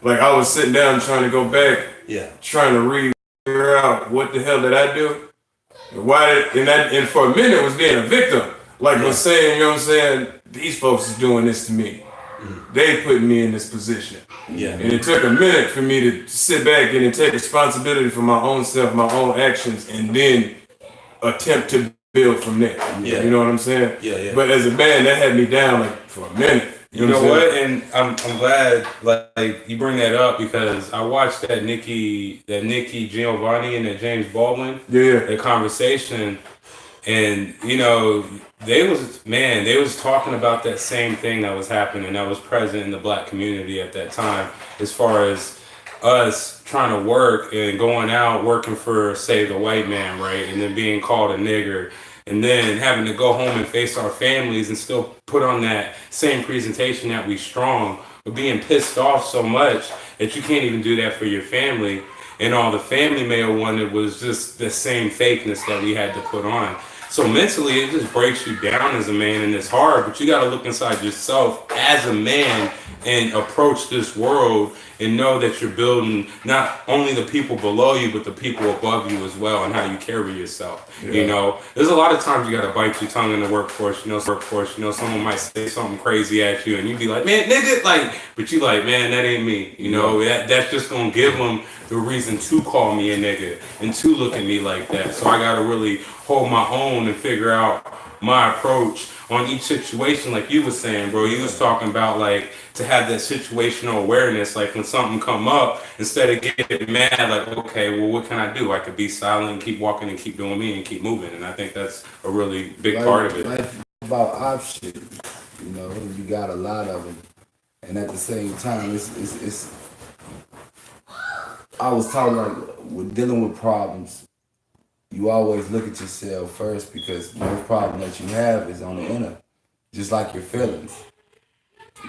like I was sitting down trying to go back, trying to figure out what the hell did I do, and why did, and for a minute was being a victim, like was saying, you know what I'm saying, these folks is doing this to me, they put me in this position, and it took a minute for me to sit back and take responsibility for my own self, my own actions, and then attempt to build from there. You know what I'm saying? But as a man, that had me down like for a minute. You know what? And I'm glad like you bring that up because I watched that Nikki Giovanni and that James Baldwin that conversation, and you know they was talking about that same thing that was happening that was present in the black community at that time, as far as us trying to work and going out working for, say, the white man, right, and then being called a nigger, and then having to go home and face our families and still put on that same presentation that we strong, but being pissed off so much that you can't even do that for your family, and all the family mail wanted was just the same fakeness that we had to put on. So mentally, it just breaks you down as a man, and it's hard, but you got to look inside yourself as a man and approach this world and know that you're building not only the people below you, but the people above you as well, and how you carry yourself. You know, there's a lot of times you got to bite your tongue in the workforce. You know, someone might say something crazy at you, and you be like, man, nigga, like, but you like, man, that ain't me. You know, that's just gonna give them the reason to call me a nigga and to look at me like that. So I got to really hold my own and figure out my approach on each situation. Like you was saying, bro, you was talking about like to have that situational awareness, like when something come up, instead of getting mad, like, okay, well, what can I do? I could be silent and keep walking and keep doing me and keep moving. And I think that's a really big part of it. Life is about options, you know, you got a lot of them. And at the same time, it's I was talking like, with dealing with problems, you always look at yourself first, because most problem that you have is on the inner, just like your feelings.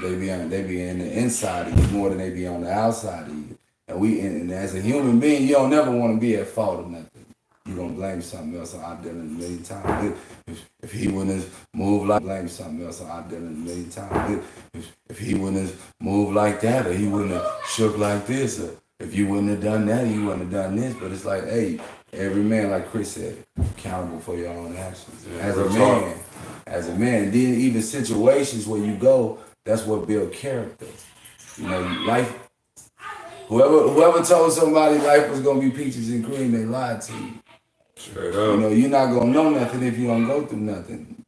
They be in the inside of you more than they be on the outside of you. And as a human being, you don't never want to be at fault of nothing. You're gonna blame something else. I've done it a million times. If he wouldn't have moved like, blame something else. I've done it a million times. If he wouldn't have moved like that, or he wouldn't have shook like this, or if you wouldn't have done that, you wouldn't have done this. But it's like, hey, every man, like Chris said, accountable for your own actions. As a man, then even situations where you go, that's what build character. You know, life. Whoever told somebody life was gonna be peaches and cream, they lied to you. Straight up. You know, you're not gonna know nothing if you don't go through nothing.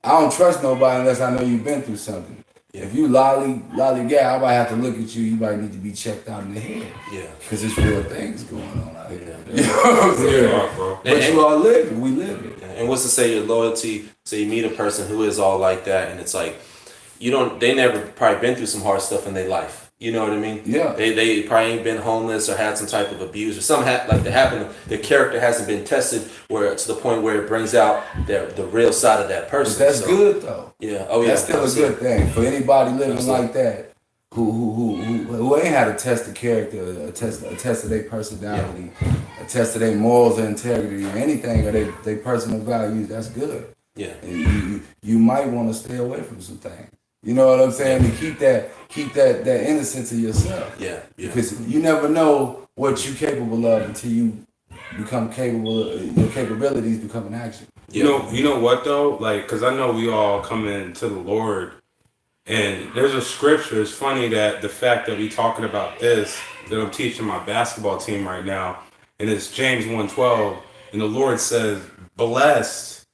I don't trust nobody unless I know you've been through something. If you lollygag, I might have to look at you. You might need to be checked out in the head. Because there's real things going on out here. You know what I'm saying? But you all live it. We live it. And what's to say your loyalty? Say you meet a person who is all like that, and it's like they never probably been through some hard stuff in their life. You know what I mean? Yeah. They probably ain't been homeless or had some type of abuse or something like that happened. Their character hasn't been tested where to the point where it brings out the real side of that person. But that's good though. Yeah. Oh yeah. That's still a good thing for anybody living like that who ain't had a test of character, a test of their personality, a test of their morals and integrity, or anything, or their personal values. That's good. Yeah. And you might want to stay away from some things. You know what I'm saying? To keep that innocence of yourself. Yeah. Because you never know what you're capable of until you become capable of, your capabilities become an action. You know what though? Like, cause I know we all come into the Lord, and there's a scripture. It's funny that the fact that we talking about this, that I'm teaching my basketball team right now, and it's James 1:12, and the Lord says, "Blessed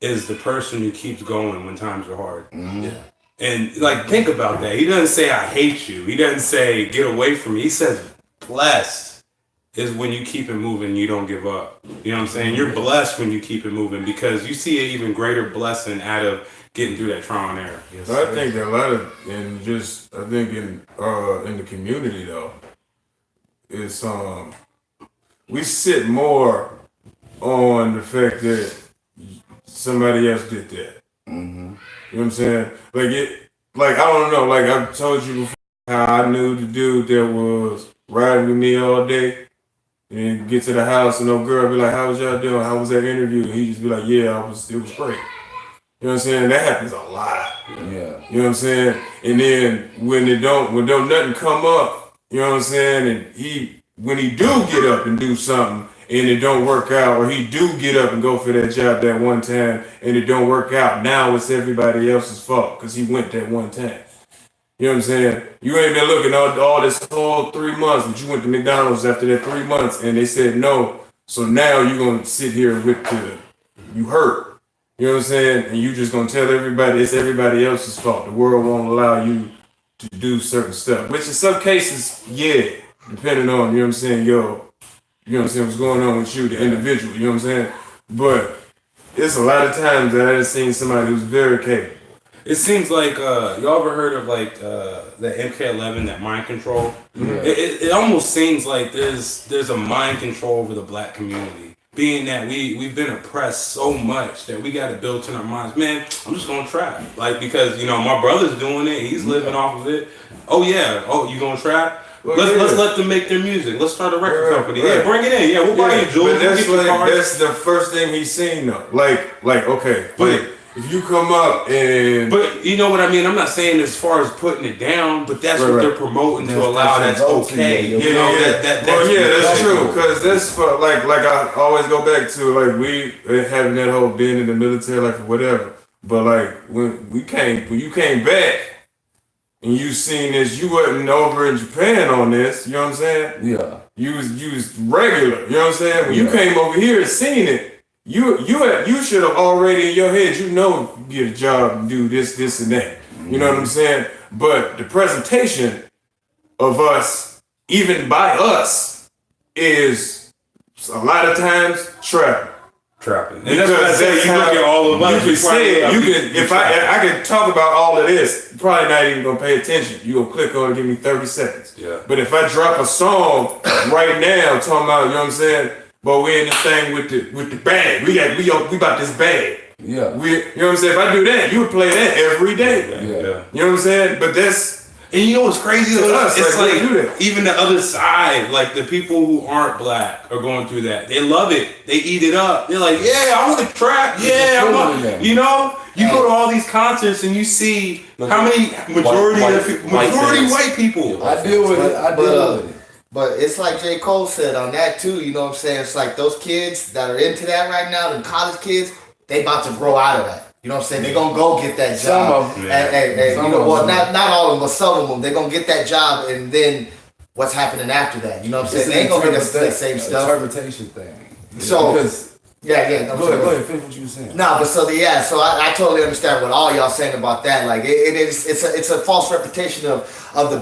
is the person who keeps going when times are hard." Mm-hmm. Yeah. And like, think about that. He doesn't say, I hate you. He doesn't say, get away from me. He says, blessed is when you keep it moving, you don't give up. You know what I'm saying? You're blessed when you keep it moving, because you see an even greater blessing out of getting through that trial and error. Yes, I think that a lot of, and just, I think in the community though, it's, we sit more on the fact that somebody else did that. Mm-hmm. You know what I'm saying? I don't know, like I've told you before, how I knew the dude that was riding with me all day, and get to the house and no girl be like, how was y'all doing? How was that interview? And he just be like, yeah, it was great. You know what I'm saying? That happens a lot. Yeah. You know what I'm saying? And then when don't nothing come up, You know what I'm saying? And when he do get up and do something and it don't work out, or he do get up and go for that job that one time and it don't work out, now it's everybody else's fault because he went that one time. You know what I'm saying? You ain't been looking all this whole 3 months, but you went to McDonald's after that 3 months and they said no. So now you're going to sit here you hurt. You know what I'm saying? And you just going to tell everybody it's everybody else's fault. The world won't allow you to do certain stuff, which in some cases, yeah, depending on, you know what I'm saying, you know what I'm saying, what's going on with you, the individual, you know what I'm saying? But it's a lot of times that I've seen somebody who's very capable. It seems like y'all ever heard of like the MK11, that mind control? Mm-hmm. It almost seems like there's a mind control over the black community, being that we've been oppressed so much that we got to build in our minds, man, I'm just gonna trap, like, because my brother's doing it, he's living off of it. Oh yeah, you gonna trap? Well, let's let them make their music. Let's start a record company. Right. Yeah, bring it in. Yeah, we'll buy you jewels. But that's the first thing he's seen though. Like okay, but if you come up and... But you know what I mean? I'm not saying as far as putting it down, but that's what they're promoting to allow that's okay. That's true. Because that's for, like I always go back to, like, we having that whole being in the military, like, whatever. But, like, when you came back and you seen this, you wasn't over in Japan on this, you know what I'm saying? Yeah. You was regular, you know what I'm saying? When you came over here and seen it, you should have already in your head, get a job and do this and that. You know what I'm saying? But the presentation of us, even by us, is a lot of times trapping. And that's what I say. You look at all of us. If I could talk about all of this, you're probably not even gonna pay attention. You gonna click on and give me 30 seconds. Yeah. But if I drop a song right now talking about, you know what I'm saying? But we in this thing with the bag. We about this bag. Yeah. You know what I'm saying? If I do that, you would play that every day. Yeah. You know what I'm saying? But that's... And you know what's crazy to us? It's like even the other side, like the people who aren't black are going through that. They love it. They eat it up. They're like, yeah, I want to trap. Yeah, I want. You know, you go to all these concerts and you see how many majority white people. I deal with it. But it's like J. Cole said on that too, you know what I'm saying? It's like those kids that are into that right now, the college kids, they about to grow out of that. You know what I'm saying? They're going to go get that job. Some of them. And you know what? Not all of them, but some of them. They're going to get that job, and then what's happening after that? You know what I'm saying? They ain't going to get the same stuff. Interpretation thing. So, yeah. Go ahead, finish what you were saying. No, but so I totally understand what all y'all saying about that. Like it's a false reputation of the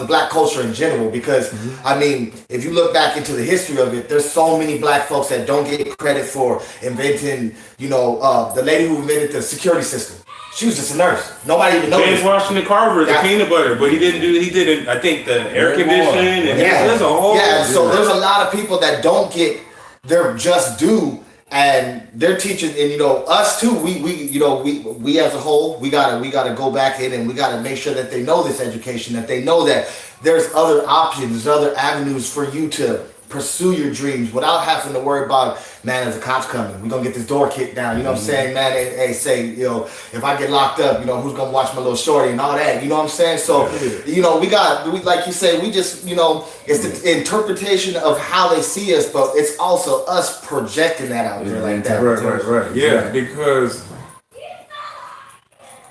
black culture in general, because I mean, if you look back into the history of it, there's so many black folks that don't get credit for inventing, the lady who invented the security system. She was just a nurse. Nobody even knows. James Washington Carver, the peanut butter, but he did I think the air conditioning, and there's a whole... So there's a lot of people that don't get their just due, and they're teaching, and us too, we as a whole, we gotta go back in and we gotta make sure that they know this education, that they know that there's other options, there's other avenues for you to pursue your dreams without having to worry about, man, there's a cop's coming, we're gonna get this door kicked down, you know what I'm saying, man, if I get locked up, who's gonna watch my little shorty and all that, you know what I'm saying? So, we like you say, we just, it's the interpretation of how they see us, but it's also us projecting that out there like that. Right. Yeah, because,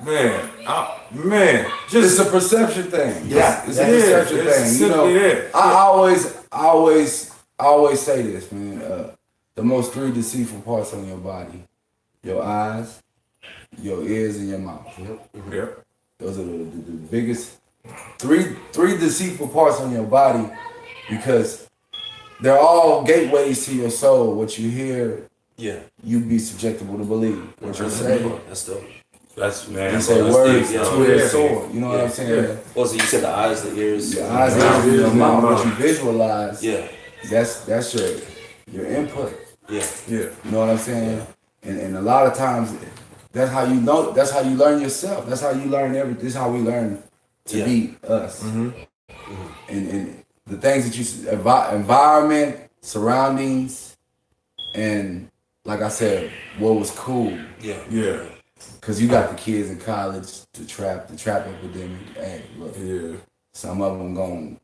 man, it's a perception thing. Yeah, it's a perception thing. I always say this, man. The most three deceitful parts on your body: your eyes, your ears, and your mouth. Yep. Those are the biggest three deceitful parts on your body, because they're all gateways to your soul. What you hear, you be susceptible to believe. What you say, that's dope. That's, man. You say words to a sword. You know what I'm saying? Yeah. Well, so you said the eyes, the ears. The eyes, the ears, and your mouth. What you visualize. Yeah. That's your input. Yeah. You know what I'm saying? And a lot of times, that's how you know. That's how you learn yourself. That's how you learn everything. This is how we learn to be us. And the things that you environment, surroundings, and like I said, what was cool. Yeah. Cause you got the kids in college, the trap epidemic. Hey, look. Yeah. Some of them gonna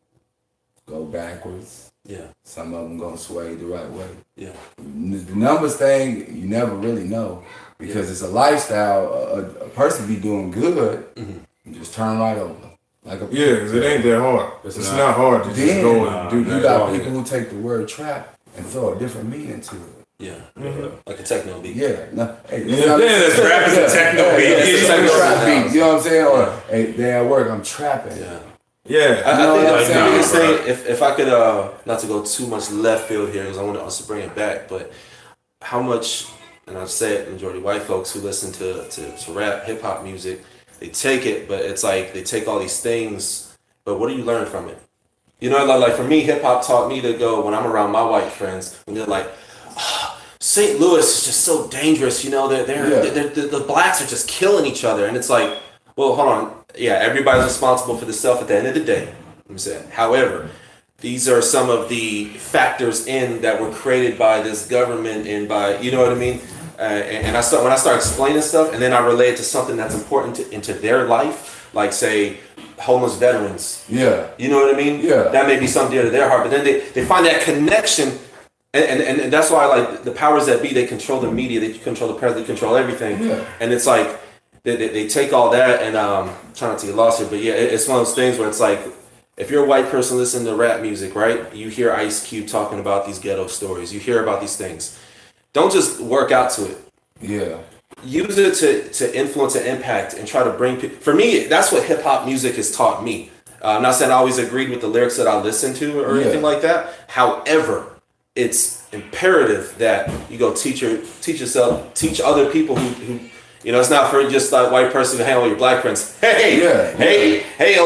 go backwards. Yeah. Some of them gonna sway the right way. Yeah. The numbers thing, you never really know because it's a lifestyle. A person be doing good, and just turn right over. Like a because it ain't that hard. It's not hard to just go and do that. You got people who take the word trap and throw a different meaning to it. Yeah, like a techno beat. Yeah, no, hey, that's rap is a techno beat. It's like a trap beat. You know what I'm saying? Or hey, day at work, I'm trapping. Yeah. I think the biggest thing, if I could, not to go too much left field here, because I want to also bring it back, but how much, and I've said majority white folks who listen to rap, hip hop music, they take it, but it's like they take all these things, but what do you learn from it? You know, like for me, hip hop taught me to go when I'm around my white friends, when they're like, St. Louis is just so dangerous, you know, the blacks are just killing each other. And it's like, well, hold on. Yeah, everybody's responsible for the stuff at the end of the day. Let me say. However, these are some of the factors that were created by this government and by, you know what I mean? And when I start explaining stuff and then I relate it to something that's important into their life, like say homeless veterans. Yeah. You know what I mean? Yeah. That may be something dear to their heart. But then they find that connection. And that's why like the powers that be, they control the media, they control the press, they control everything. Yeah. And it's like they take all that and try not to get lost here, but yeah, it's one of those things where it's like if you're a white person listening to rap music, right? You hear Ice Cube talking about these ghetto stories, you hear about these things. Don't just work out to it. Yeah. Use it to influence and impact and try to bring people. For me, that's what hip hop music has taught me. I'm not saying I always agreed with the lyrics that I listened to or anything like that. However, it's imperative that you go teach yourself, teach other people who you know, it's not for just like white person to hang out with your black friends. Hey,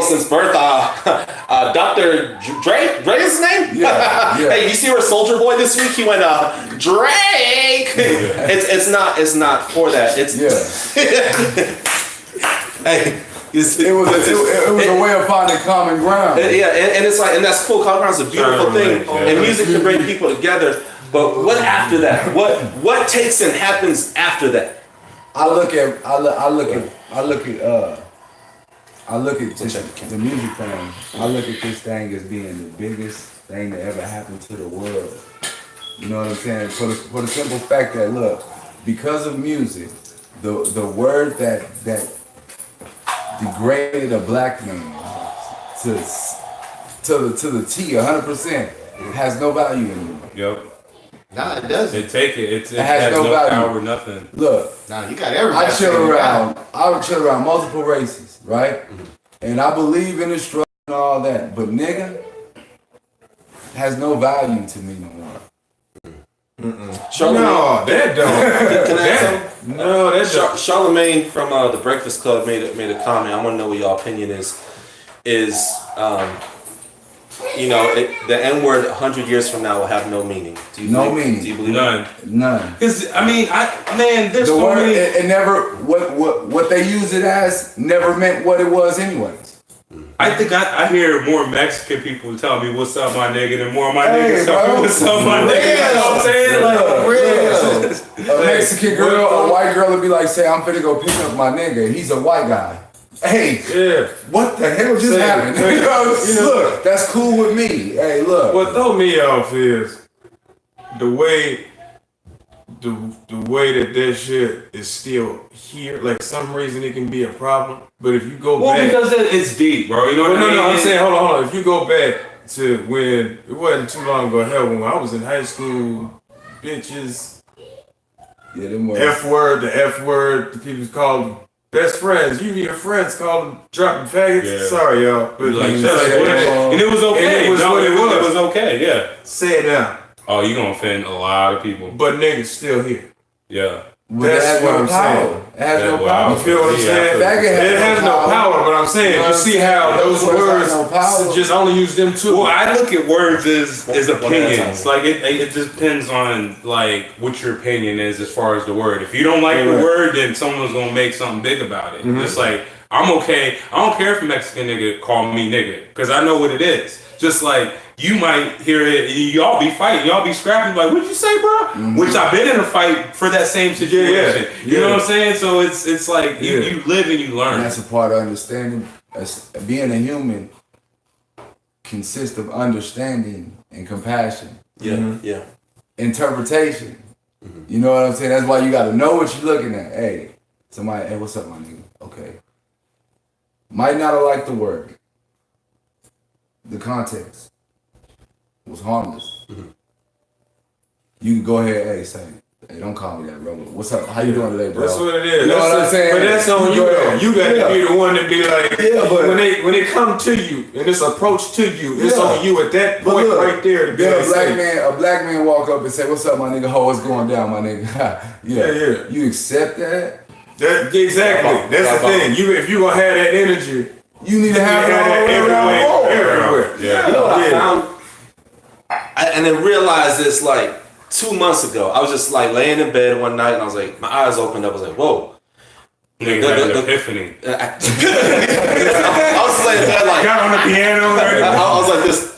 since birth, Dr. Drake is his name? Hey, you see where Soldier Boy this week? He went, Drake! It's not for that. Hey. It was a way of finding common ground. And it's like, and that's cool. Common ground is a beautiful thing, and music can bring people together. But what after that? What takes and happens after that? I look at the music thing. I look at this thing as being the biggest thing that ever happened to the world. You know what I'm saying? For the simple fact that look, because of music, the word that degraded a black man to the T 100% has no value anymore. Yep. Nah, it doesn't. They take it. It has no value. Power, nothing. Look, nah, you got everybody. I would chill around multiple races, right? Mm-hmm. And I believe in the struggle and all that, but nigga has no value to me no more. Charlemagne from the Breakfast Club made a comment. I want to know what your opinion is. You know, the N-word 100 years from now will have no meaning. Do you believe none? None. Because I mean, there's the so word, many. It never what they use it as never meant what it was anyways. I think I hear more Mexican people tell me what's up, my nigga, than more of my niggas tell me what's up, my nigga. You know what I'm saying? Like, a Mexican girl, a white girl would be like, say, I'm finna go pick up my nigga. He's a white guy. Hey, what the hell just happened? Look, that's cool with me. Hey, look. What throw me off is the way that shit is still here. Like some reason it can be a problem, but if you go back, because it's deep, bro. You know what I mean? No, I'm saying hold on. If you go back to when it wasn't too long ago, hell, when I was in high school, bitches, the F word, the people called best friends. You hear friends call them dropping faggots. Yeah. Sorry, y'all, but and it was okay. It was okay. Yeah. Say it now. Oh, you gonna offend a lot of people. But niggas still here. Yeah. That's what I'm saying. It has no power. You feel what I'm saying? It has no power, but I'm saying, you see how those words just only use them too. Well, I look at words as opinions. Like it depends on like what your opinion is as far as the word. If you don't like the word, then someone's gonna make something big about it. Mm-hmm. Just like I'm okay. I don't care if a Mexican nigga call me nigga because I know what it is. Just like you might hear it, y'all be fighting, y'all be scrapping, like, what'd you say, bro? Mm-hmm. Which I've been in a fight for that same situation. You know what I'm saying? So it's like you live and you learn. And that's a part of understanding. As being a human, consists of understanding and compassion. Yeah. Interpretation. You know what I'm saying? That's why you got to know what you're looking at. Hey, somebody, hey, what's up, my nigga? Okay. Might not have liked the word. The context was harmless. You can go ahead, hey, say, hey, don't call me that, bro. What's up? How you doing today, bro? That's what it is. You know what I'm saying? But that's on you. You got to be the one to be like, but when they come to you and this approach to you, it's on you at that point right there to be then like, a black man walk up and say, "What's up, my nigga? Ho, what's going down, my nigga?" Yeah. You accept that? Exactly. That's the thing. If you gonna have that energy, you need to have that everywhere. You know what I found? And then realized this like 2 months ago. I was just like laying in bed one night and I was like, my eyes opened up. I was like, whoa. Nigga had an epiphany. I was just laying in bed like. Got on the piano. I was like this.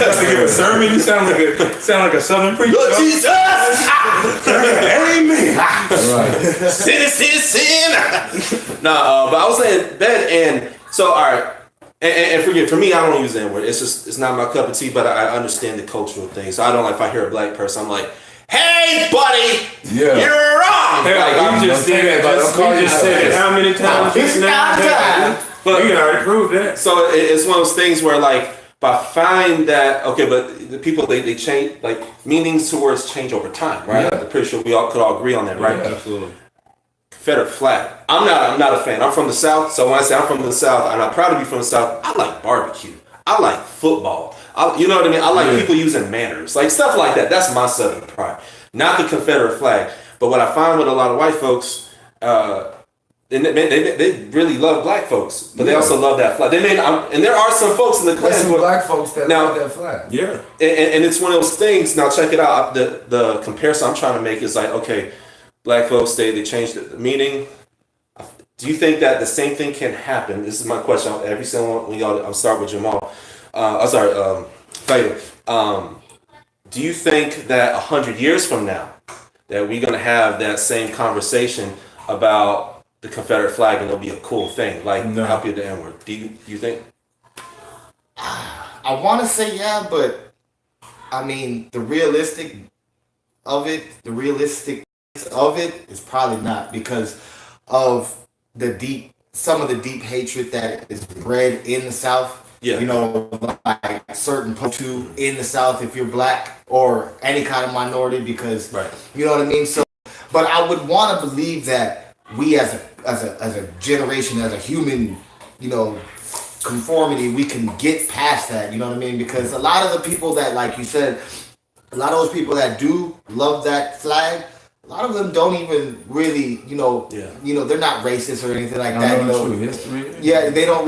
To give a sermon, you sound like a southern preacher. Lord Jesus! Amen. Right. Sin. Nah, but I was laying in bed and so all right. And forget, for me, I don't use the N-word. It's not my cup of tea, but I understand the cultural thing. So I don't like if I hear a black person, I'm like, hey, buddy, you're wrong. We just said it how many times? It's not time. But we already proved that. So it's one of those things where like, but I find that, okay, but the people, they change, like meanings to words change over time, right? Yeah. I'm pretty sure we all could all agree on that, right? Yeah, absolutely. Confederate flag. I'm not a fan. I'm from the South, so when I say I'm from the South, and I'm proud to be from the South, I like barbecue. I like football. You know what I mean? I like people using manners, like stuff like that. That's my Southern pride, not the Confederate flag. But what I find with a lot of white folks, they really love black folks, but they also love that flag. And there are some folks in the There's Klan, some black folks that love that flag. Yeah. and it's one of those things. Now check it out. The comparison I'm trying to make is like, okay, black folks they changed the meaning. Do you think that the same thing can happen? This is my question. Every single one, I'll start with Jamal. Fatal. Do you think that 100 years from now that we're gonna have that same conversation about the Confederate flag and it'll be a cool thing, like help you the N-word? Do you think? I want to say yeah, but I mean the realistic of it is probably not because of some of the deep hatred that is bred in the South. Yeah. You know, like certain to in the South if you're black or any kind of minority because you know what I mean? So but I would want to believe that we as a generation, as a human, you know, conformity, we can get past that, you know what I mean? Because a lot of the people that, like you said, a lot of those people that do love that flag, a lot of them don't even really, you know, they're not racist or anything like that. You know, true history. Yeah, they don't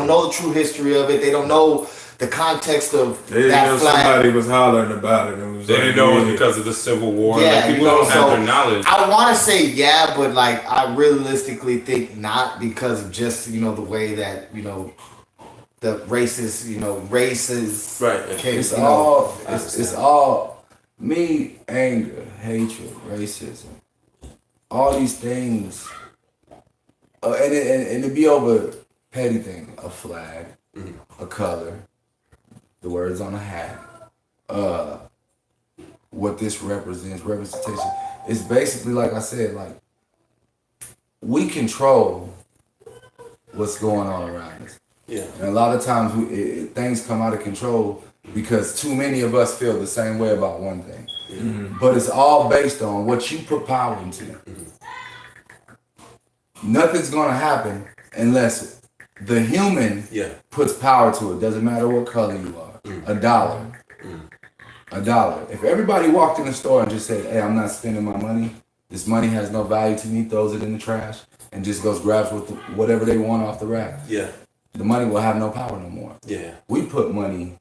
know the true history of it. They don't know the context of they that know flag. Somebody was hollering about it. They didn't know it was because of the Civil War. Yeah, like, people don't have their knowledge. I want to say yeah, but like I realistically think not because of just the way that the races It's all me, anger, hatred, racism, all these things, and to be over petty thing, a flag, a color, the words on a hat, what this representation. It's basically like I said, like we control what's going on around us. Yeah. And a lot of times things come out of control because too many of us feel the same way about one thing. Mm-hmm. But it's all based on what you put power into. Mm-hmm. Nothing's going to happen unless the human puts power to it. Doesn't matter what color you are. Mm-hmm. A dollar. If everybody walked in the store and just said, hey, I'm not spending my money. This money has no value to me, throws it in the trash, and just goes grabs whatever they want off the rack. Yeah. The money will have no power no more. Yeah. We put money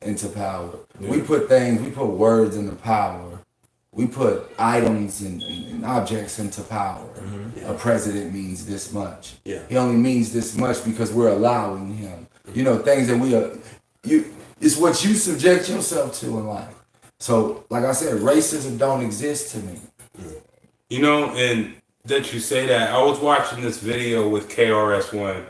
into power. Yeah. We put words into power. We put items and objects into power. Mm-hmm. Yeah. A president means this much. Yeah. He only means this much because we're allowing him. Mm-hmm. Things that it's what you subject yourself to in life. So, like I said, racism don't exist to me. And that you say that, I was watching this video with KRS-One.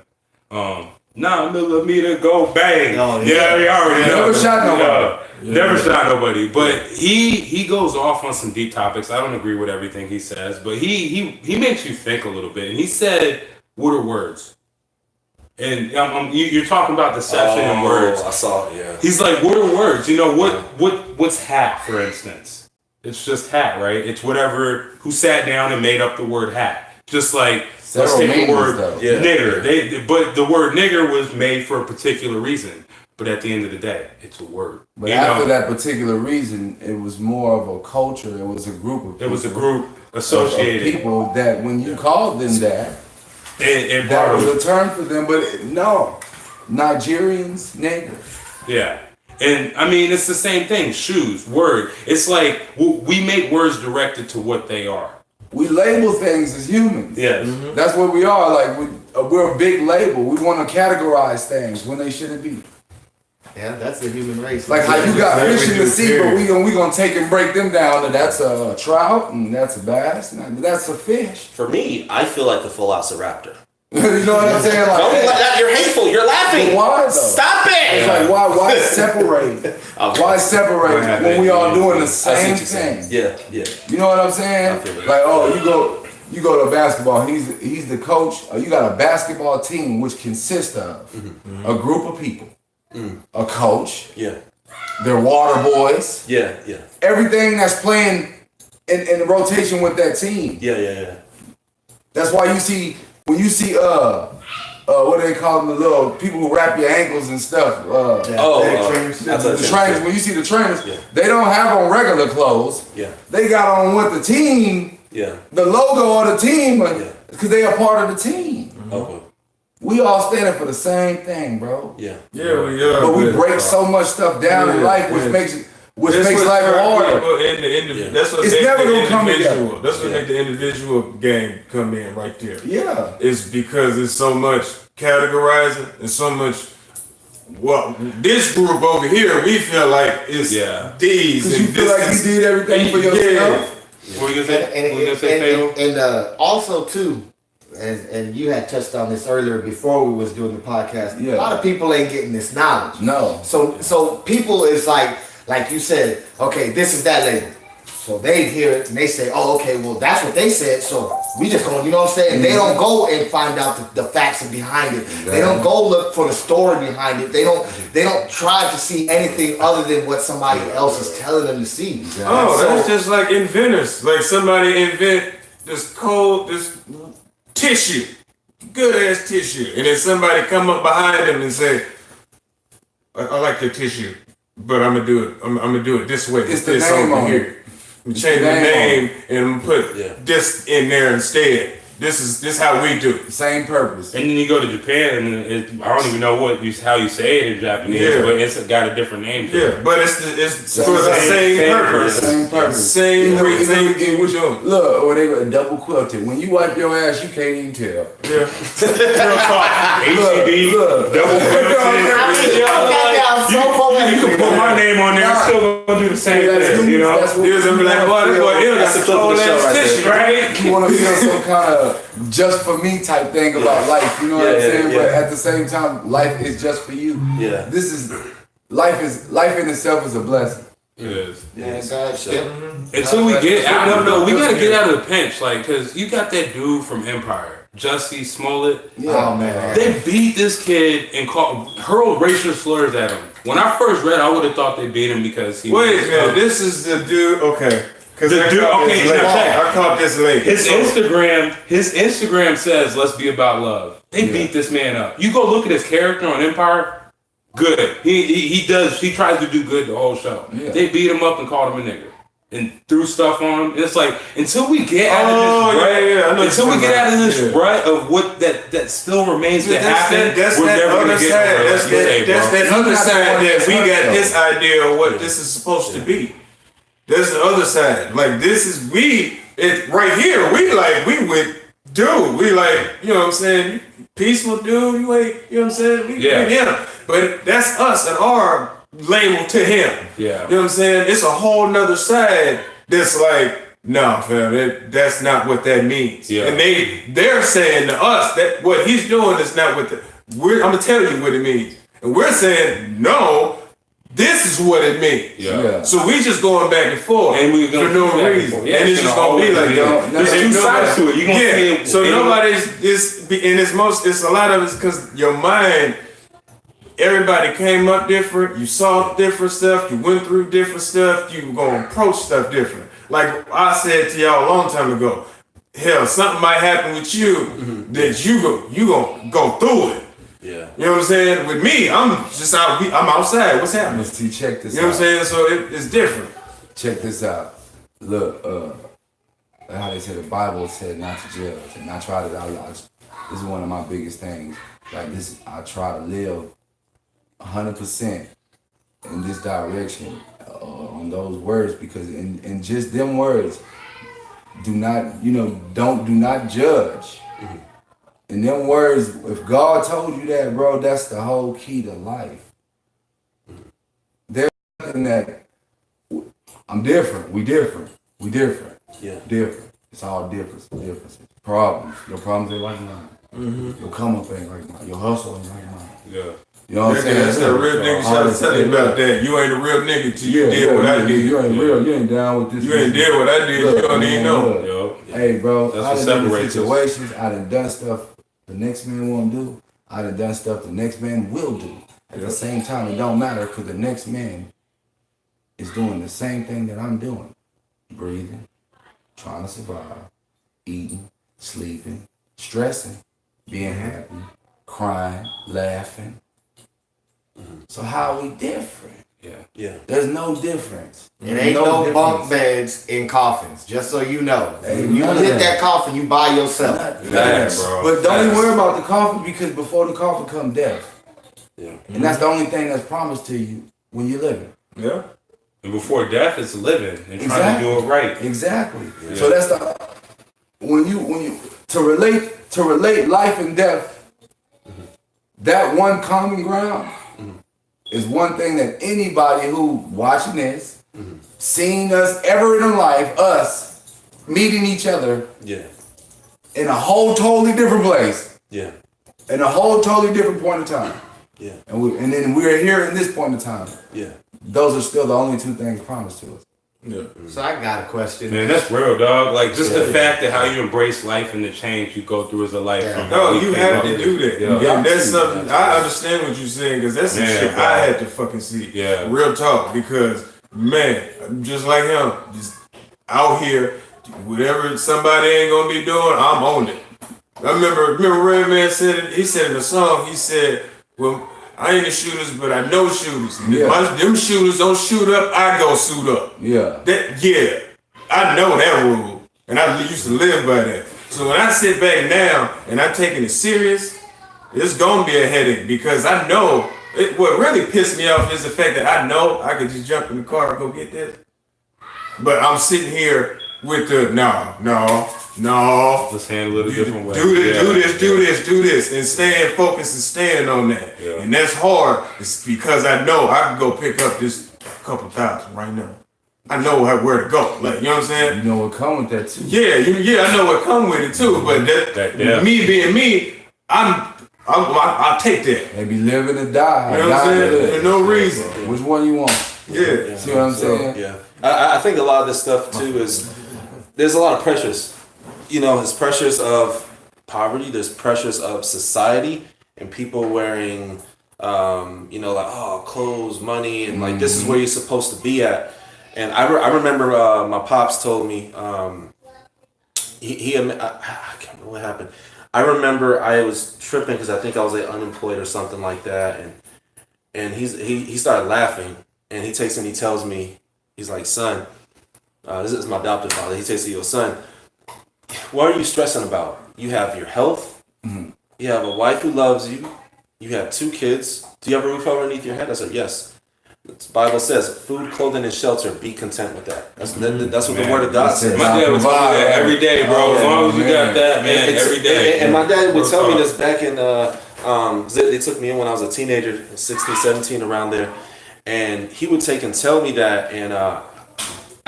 9mm go bang. Oh, yeah, he already Never shot nobody. Never shot nobody. But he goes off on some deep topics. I don't agree with everything he says, but he makes you think a little bit. And he said, "What are words?" And you're talking about deception and words. I saw it. Yeah. He's like, "What are words? You know what's hat, for instance? It's just hat, right? It's whatever who sat down and made up the word hat. Just like let's take the word nigger. But the word nigger was made for a particular reason. But at the end of the day, it's a word. But after that particular reason, it was more of a culture. It was a group of people. It was a group associated of people that when you called them that, it that was a term for them. But no, Nigerians, niggers. Yeah. And I mean, it's the same thing. Shoes, word. It's like we make words directed to what they are. We label things as humans. Yes. Mm-hmm. That's what we are. Like we're a big label. We want to categorize things when they shouldn't be. Yeah, that's the human race. Like how you got fish in the sea, but we gonna take and break them down. And that's a trout, and that's a bass, and that's a fish. For me, I feel like the full out's a raptor. You know what I'm saying? Like, don't be like that. You're hateful. You're laughing. Why though? Stop it. It's like why separate? Why separate when we all doing the same thing? Yeah. You know what I'm saying? Like, oh, you go to basketball. He's the coach. You got a basketball team which consists of a group of people, a coach. Yeah. Their water boys. Yeah. Everything that's playing in the rotation with that team. Yeah. That's why when you see what do they call them, the little people who wrap your ankles and stuff. The trainers. When you see the trainers, they don't have on regular clothes. Yeah. They got on with the team. Yeah. The logo of the team, because they are part of the team. Okay. We all standing for the same thing, bro. Yeah. Yeah, we are. But we break so much stuff down in life, which makes life harder. That's what it's makes never the gonna come individual. together. That's what makes the individual game come in right there. Yeah. It's because there's so much categorizing and so much. Well, this group over here, we feel like it's these. Because you feel like you did everything for yourself. What you gonna say? And also too, and you had touched on this earlier before we was doing the podcast. Yeah. A lot of people ain't getting this knowledge. No. So people is like you said, okay, this is that label. So they hear it and they say, oh, okay, well that's what they said. So we just gonna, you know what I'm saying? Mm-hmm. They don't go and find out the facts behind it. Exactly. They don't go look for the story behind it. They don't try to see anything other than what somebody else is telling them to see. Exactly. Oh, that's just like inventors. Like somebody invent this tissue, good ass tissue, and then somebody come up behind them and say, I like your tissue, but I'm gonna do it. I'm gonna do it this way. It's the name on here. Change the name and I'm gonna put this in there instead. This is how we do it. Same purpose. And then you go to Japan and I don't even know how you say it in Japanese, but it's got a different name to it. But it's for the same purpose. Same purpose. Same reason we're doing. Look, or they were double quilted. When you wipe your ass, you can't even tell. Yeah. ACD, double quilted. You can put my name on there, I'm still gonna do the same thing. You know, you're gonna be like, "What? That's a whole ass tissue, right?" You want to feel some kind of just for me type thing about life. You know what I'm saying? But at the same time, life is just for you. Yeah. This is life in itself is a blessing. It is. Yeah, God. Until we get out, we gotta get out of the pinch, like, cause you got that dude from Empire, Jussie Smollett. Yeah. Oh man. They beat this kid and hurled racial slurs at him. When I first read, I would have thought they beat him because he. Wait, man, this is the dude. Okay. Because I caught this late. His Instagram says, "Let's be about love." They beat this man up. You go look at his character on Empire. Good. He tries to do good the whole show. Yeah. They beat him up and called him a nigger and threw stuff on him. It's like until we get out of this rut of what that still remains to happen, we're never gonna get that's that other side that we got this idea of what this is supposed to be. There's the other side. Like this is right here. We would do. We like, you know what I'm saying? Peaceful dude. You know what I'm saying? Yeah. But that's us and our label to him. Yeah. You know what I'm saying? It's a whole nother side that's like, no, fam, that's not what that means. Yeah. And they're saying to us that what he's doing is not what I'm gonna tell you what it means, and we're saying no. This is what it means. Yeah. So we just going back and forth and we for no reason, and it's just gonna be like that. There's two sides to it. You gonna so nobody's it's a lot of it's because your mind. Everybody came up different. You saw different stuff. You went through different stuff. You gonna approach stuff different. Like I said to y'all a long time ago. Hell, something might happen with you that you gonna go through it. Yeah. You know what I'm saying? With me, I'm just out. I'm outside. What's happening? See, check this out. You know what I'm saying? So it's different. Check this out. Look, how they say the Bible said not to judge, and I try to. This is one of my biggest things. Like this, I try to live 100% in this direction on those words, because in just them words, do not judge. In them words, if God told you that, bro, that's the whole key to life. There's nothing that I'm different. We different. Yeah. Different. It's all differences. Problems. Your problems ain't like mine. Your come up ain't like mine. Your hustle ain't like mine. Yeah. You know what I'm saying? That's that real nigga trying to tell you about that. You ain't a real nigga till you did what I did. You ain't real. You ain't down with this. You ain't did what I did. You don't even know. Hey, bro. That's I done been in situations. I done stuff the next man won't do. I done stuff the next man will do. At the same time, it don't matter because the next man is doing the same thing that I'm doing. Breathing, trying to survive, eating, sleeping, stressing, being happy, crying, laughing. So how are we different? Yeah. There's no difference. It ain't no bunk beds in coffins, just so you know. Ain't You none of hit that. that coffin, you by yourself. Facts, bro. But don't even worry about the coffin, because before the coffin come death. Yeah. And that's the only thing that's promised to you when you're living. Yeah. And before death, it's living and trying to do it right. Exactly. Yeah. So that's the when you to relate life and death, that one common ground is one thing that anybody who watching this, seeing us ever in life, us meeting each other in a whole totally different place. Yeah. In a whole totally different point of time. Yeah. And then we're here in this point of time. Yeah. Those are still the only two things promised to us. Yeah. So I got a question. Man, that's real, dog. Like just the fact that how you embrace life and the change you go through as a life. No, you have to do that. Yeah. And that's something I understand what you're saying, because that's some shit I had to fucking see. Yeah. Real talk, because man, just like him, just out here, whatever somebody ain't gonna be doing, I'm on it. I remember Redman said he said in the song, he said, well, I ain't the shooters, but I know shooters. If them shooters don't shoot up, I go suit up. Yeah. I know that rule. And I used to live by that. So when I sit back now and I'm taking it serious, it's gonna be a headache, because I know what really pissed me off is the fact that I know I could just jump in the car and go get this. But I'm sitting here with the no. Let's handle it a different way. Do this, and staying focused and staying on that. Yeah. And that's hard. It's because I know I can go pick up this couple thousand right now. I know where to go. Like, you know what I'm saying? You know what come with that too. Yeah, I know what come with it too. But me being me, I'll take that. They be living or die. You know what I'm saying? For no reason. Which one you want? Yeah. See what I'm saying? Yeah. I think a lot of this stuff too is there's a lot of pressures. You know, there's pressures of poverty, there's pressures of society, and people wearing clothes, money, and like this is where you're supposed to be at. And I remember my pops told me I can't remember what happened. I remember I was tripping because I think I was like unemployed or something like that, and he started laughing, and he takes and he tells me, he's like, son, this is my adopted father. He takes to your son. What are you stressing about? You have your health. Mm-hmm. You have a wife who loves you. You have 2 kids. Do you have a roof underneath your head? I said, yes. The Bible says, food, clothing, and shelter. Be content with that. That's what the Word of God says. My dad would tell me that every day, bro. As long as you got that, man, every day. And my dad would tell me this back in, they took me in when I was a teenager, 16, 17, around there. And he would take and tell me that, and I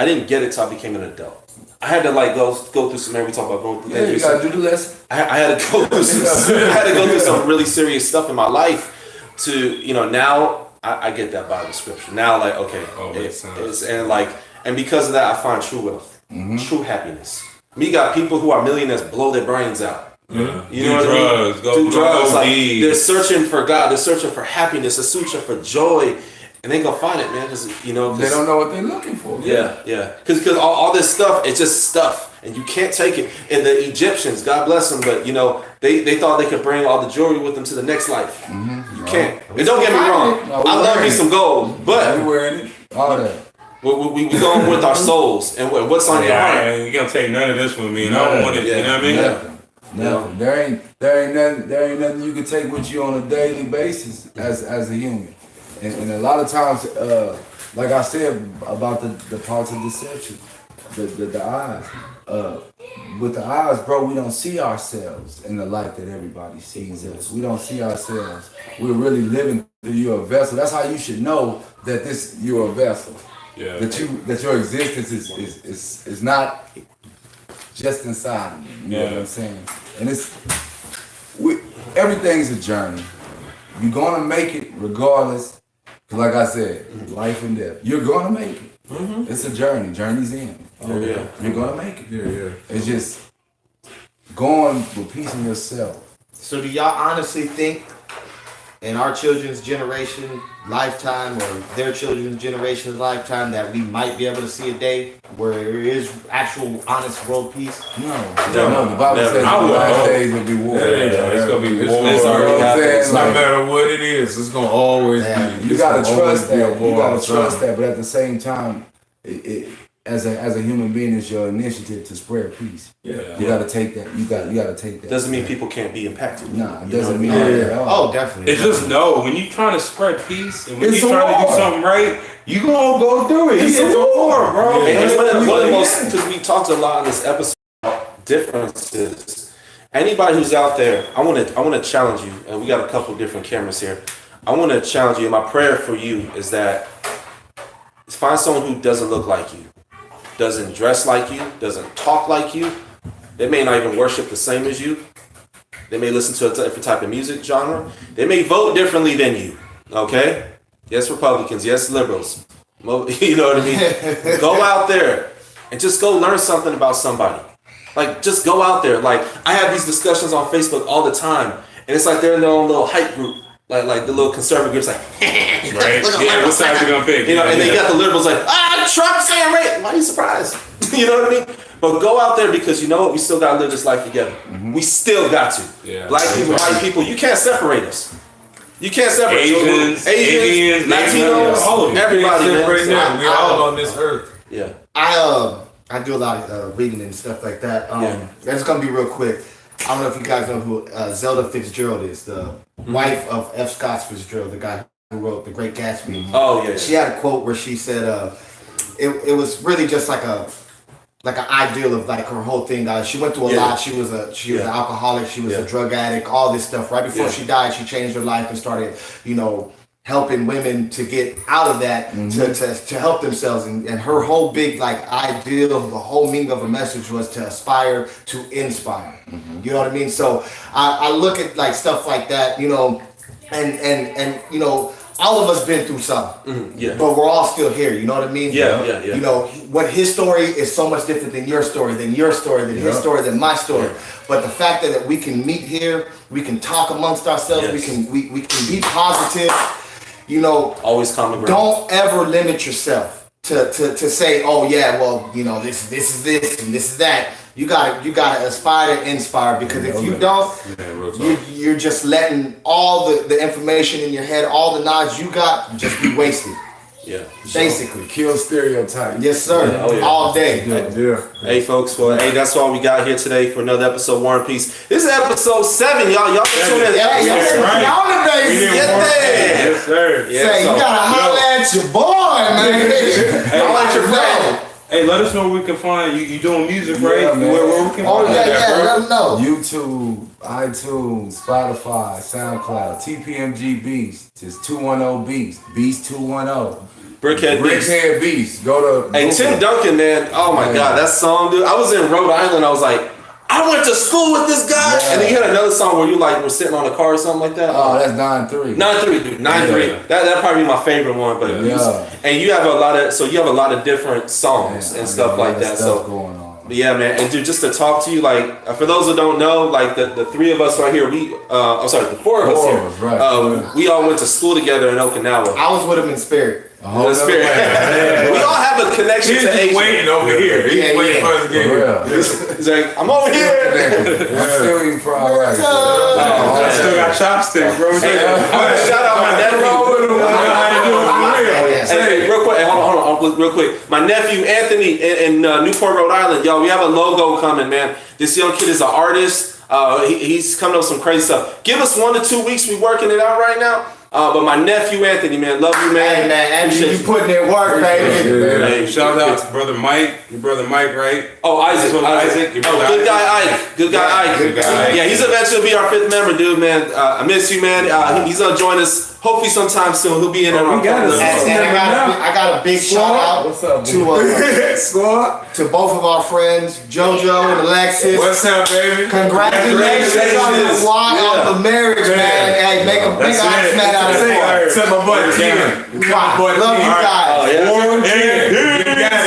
didn't get it till I became an adult. I had to like go through some. We talk about going through. Yeah, you gotta do the lesson. I had to go through some. I had to go through some really serious stuff in my life to now I get that by the scripture. Now like okay, it's and because of that I find true wealth, true happiness. Me got people who are millionaires blow their brains out. Mm-hmm. You know what I mean? Do drugs. Like, they're searching for God. They're searching for happiness. They're searching for joy. And they gonna find it, man. Cause they don't know what they're looking for. Yeah. Cause all this stuff, it's just stuff, and you can't take it. And the Egyptians, God bless them, but they thought they could bring all the jewelry with them to the next life. You can't. And don't get me wrong, I love me some gold, but we're wearing it. All that. We going with our souls and what's on your heart. You gonna take none of this with me, and I don't want it. You know what I mean? Nothing. There ain't nothing you can take with you on a daily basis as a human. And a lot of times, like I said about the parts of deception, the eyes. With the eyes, bro, we don't see ourselves in the light that everybody sees us. We don't see ourselves. We're really living through you're a vessel. That's how you should know that you're a vessel. Yeah. That your existence is not just inside of you. You know what I'm saying? And everything's a journey. You're gonna make it regardless. Like I said, life and death. You're gonna make it. It's a journey. Journey's in. You're gonna make it. It's just going with peace in yourself. So do y'all honestly think in our children's generation lifetime or their children's generation's lifetime that we might be able to see a day where there is actual honest world peace? No. The Bible says the last days will be war. It's gonna be war. No matter what it is, it's gonna always be. You gotta trust that. You gotta trust that. But at the same time, as a human being, it's your initiative to spread peace. You gotta take that. You gotta take that. Doesn't mean people can't be impacted. Nah, it doesn't mean that at all. Oh, definitely. It's just when you're trying to spread peace and when you're trying to do something right, you gonna go through it. It's a war, bro. And it's one of the most, because we talked a lot in this episode about differences. Anybody who's out there, I want to challenge you, and we got a couple different cameras here. I want to challenge you. And my prayer for you is that find someone who doesn't look like you, doesn't dress like you, doesn't talk like you. They may not even worship the same as you. They may listen to a different type of music genre. They may vote differently than you. Okay? Yes, Republicans. Yes, liberals. You know what I mean? Go out there and just go learn something about somebody. Like, just go out there. Like, I have these discussions on Facebook all the time, and it's like they're in their own little hype group. Like the little conservative groups, like, right? Yeah, what side you gonna pick? And then you got the liberals, like, Trump saying right. Why are you surprised? You know what I mean? But go out there because you know what? We still gotta live this life together. We still got to. Yeah. Black people, white people, you can't separate us. You can't separate Asians, Latinos, all of everybody. Man. We're all on this earth. Yeah. I do a lot of reading and stuff like that. That's gonna be real quick. I don't know if you guys know who Zelda Fitzgerald is, the wife of F. Scott Fitzgerald, the guy who wrote The Great Gatsby. Oh yeah. She had a quote where she said, "It was really just like an ideal of like her whole thing. She went through a lot. She was an alcoholic. She was a drug addict. All this stuff. Right before she died, she changed her life and started, helping women to get out of that to help themselves. And her whole big ideal, the whole meaning of her message was to aspire to inspire. You know what I mean? So I look at stuff like that, and all of us been through something, but we're all still here. You know what I mean? Yeah. What his story is so much different than your story, than his story, than my story. But the fact that we can meet here, we can talk amongst ourselves, we can be positive. Always common ground. Don't ever limit yourself to say, oh yeah, well, this is this and this is that. You gotta aspire to inspire, because if you don't, you're just letting all the information in your head, all the knowledge you got, just be wasted. Yeah. Basically. Kill stereotypes. Yes, sir. All day. Hey, folks. Well, that's all we got here today for another episode of War and Peace. This is episode 7, y'all. Y'all can tune in. Y'all the baby. Yes, sir. Say, you gotta holler at your boy, man. Holler at your friend. Hey, let us know where we can find you. You doing music, right? Yeah, man. Where we can Oh find yeah, that, bro? let them know. YouTube, iTunes, Spotify, SoundCloud, TPMG Beats, just 210 Beats, Beats 210. Brickhead Beats. Brickhead Beats. Go to Hey, Tim Duncan, man. Oh my God, that song, dude. I was in Rhode Island. I was like, I went to school with this guy. Yeah. And then you had another song where you like were sitting on a car or something like that. Oh, that's 9-3. 9-3, dude. 9-3. Yeah. That'd probably be my favorite one. But and you have a lot of different songs and stuff like that. Stuff So going on. yeah, man. And dude, just to talk to you, like for those who don't know, like the three of us right here, the four of us here, right. we all went to school together in Okinawa. I was with him in spirit. The spirit. We all have a connection He's to just Asia. waiting over here. He's waiting for us to get here. He's like, I'm over here. I'm still eating fried rice. I still got chopsticks, bro. Shout out my nephew. Hey, real quick. Hey, hold on, real quick. My nephew Anthony in Newport, Rhode Island. Yo, we have a logo coming, man. This young kid is an artist. He's coming up with some crazy stuff. Give us 1 to 2 weeks. We working it out right now. But my nephew Anthony, man, love you, man. Hey, man, Anthony, you putting in work, baby. Hey, shout out to brother Mike. Your brother Mike, right? Oh, Isaac. Your brother Good guy Isaac. Ike. Good guy Ike. Yeah, he's eventually be our 5th member, dude, man. I miss you, man. He's gonna join us hopefully sometime soon. He'll be in there. We got us. And I got a big shout out to both of our friends, JoJo and Alexis. What's up, baby? Congratulations on the marriage, man. Hey, make a big honest man out of it. Except my boy Keegan. Love you guys. Oh, yeah. Warren Keegan. You got it.